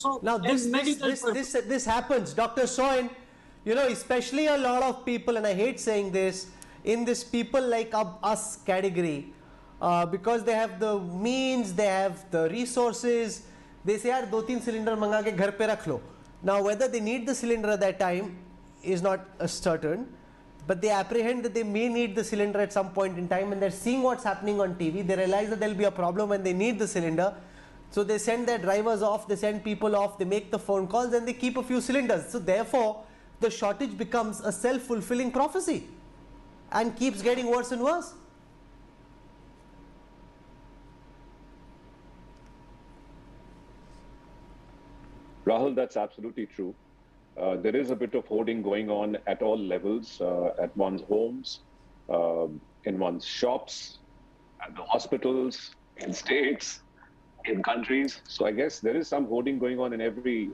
also Now and medical this happens, Dr. Soin. You know, especially a lot of people, and I hate saying this, in this people like us category, because they have the means, they have the resources. They say, "यार 2-3 cylinder मंगा के घर पे रख लो." Now, whether they need the cylinder at that time is not certain, but they apprehend that they may need the cylinder at some point in time, and they're seeing what's happening on TV. They realize that there'll be a problem when they need the cylinder. So they send their drivers off, they send people off, they make the phone calls, and they keep a few cylinders. So therefore, the shortage becomes a self-fulfilling prophecy and keeps getting worse and worse. Rahul, that's absolutely true. There is a bit of hoarding going on at all levels, at one's homes, in one's shops, at the hospitals, in states, in countries. So I guess there is some hoarding going on in every,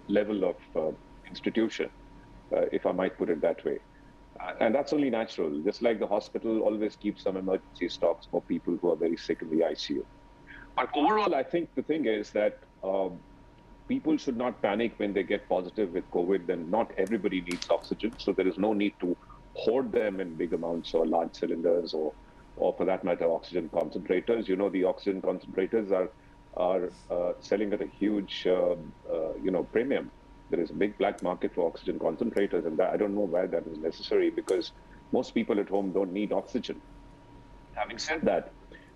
level of institution, if I might put it that way. And that's only natural. Just like the hospital always keeps some emergency stocks for people who are very sick in the ICU. But overall, I think the thing is that people should not panic when they get positive with COVID. Then not everybody needs oxygen. So there is no need to hoard them in big amounts or large cylinders or for that matter, oxygen concentrators. You know, the oxygen concentrators are selling at a huge, premium. There is a big black market for oxygen concentrators, and I don't know why that is necessary because most people at home don't need oxygen. Having said that,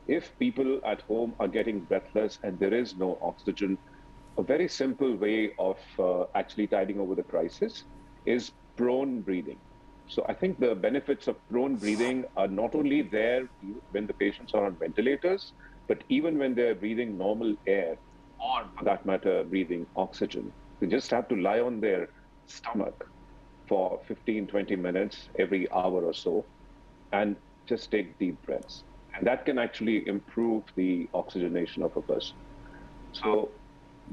if people at home are getting breathless and there is no oxygen, a very simple way of actually tiding over the crisis is prone breathing. So I think the benefits of prone breathing are not only there when the patients are on ventilators, but even when they're breathing normal air, or for that matter, breathing oxygen. They just have to lie on their stomach for 15, 20 minutes every hour or so and just take deep breaths. And that can actually improve the oxygenation of a person. So,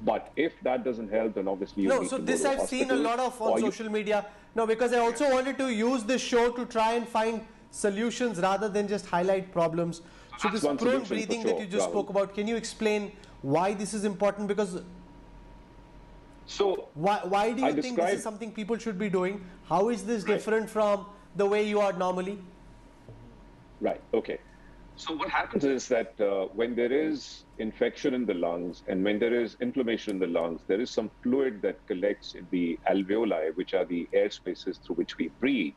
but if that doesn't help, then obviously you need So to go this to a I've seen a hospital, lot of on social media. No, because I also wanted to use this show to try and find solutions rather than just highlight problems. So that's this one prone solution for breathing that you sure, just Rahul. spoke about, can you explain why this is important? Because So why do you I think this is described, something people should be doing? How is this right, different from the way you are normally? right, okay. So what happens is that when there is infection in the lungs and when there is inflammation in the lungs, there is some fluid that collects in the alveoli, which are the air spaces through which we breathe.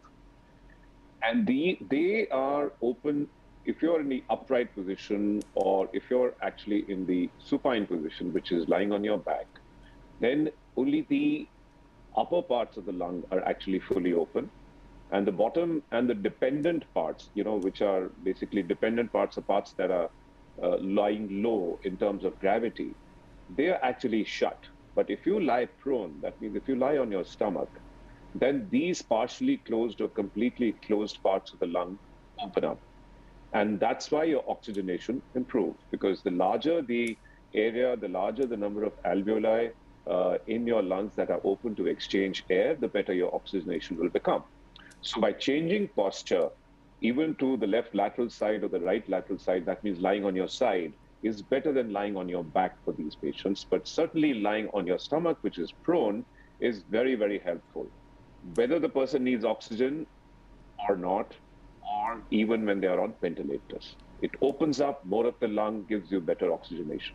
And they are open if you're in the upright position or if you're actually in the supine position, which is lying on your back, then only the upper parts of the lung are actually fully open. And the bottom and the dependent parts, which are basically dependent parts are parts that are lying low in terms of gravity, they are actually shut. But if you lie prone, that means if you lie on your stomach, then these partially closed or completely closed parts of the lung open up. And that's why your oxygenation improves, because the larger the area, the larger the number of alveoli in your lungs that are open to exchange air, the better your oxygenation will become. So by changing posture, even to the left lateral side or the right lateral side, that means lying on your side, is better than lying on your back for these patients. But certainly lying on your stomach, which is prone, is very, very helpful. Whether the person needs oxygen or not, or even when they are on ventilators. It opens up more of the lung, gives you better oxygenation.